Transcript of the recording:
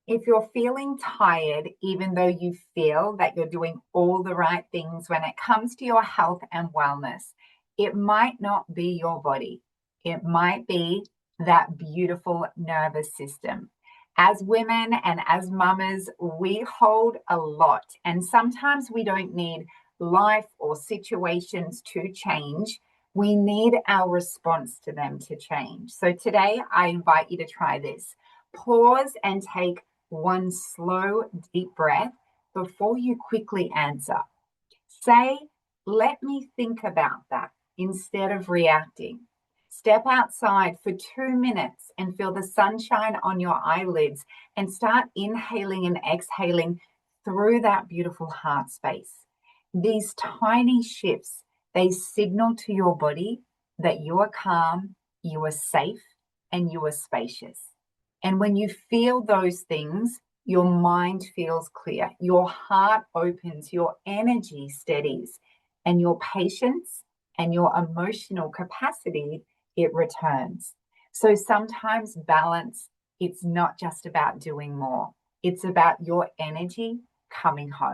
If you're feeling tired, even though you feel that you're doing all the right things when it comes to your health and wellness, it might not be your body. It might be that beautiful nervous system. As women and as mamas, we hold a lot, and sometimes we don't need life or situations to change. We need our response to them to change. So today, I invite you to try this. Pause and take one slow, deep breath before you quickly answer. Say, let me think about that instead of reacting. Step outside for 2 minutes and feel the sunshine on your eyelids and start inhaling and exhaling through that beautiful heart space. These tiny shifts, they signal to your body that you are calm, you are safe, and you are spacious. And when you feel those things, your mind feels clear, your heart opens, your energy steadies, and your patience and your emotional capacity, it returns. So sometimes balance, it's not just about doing more, it's about your energy coming home.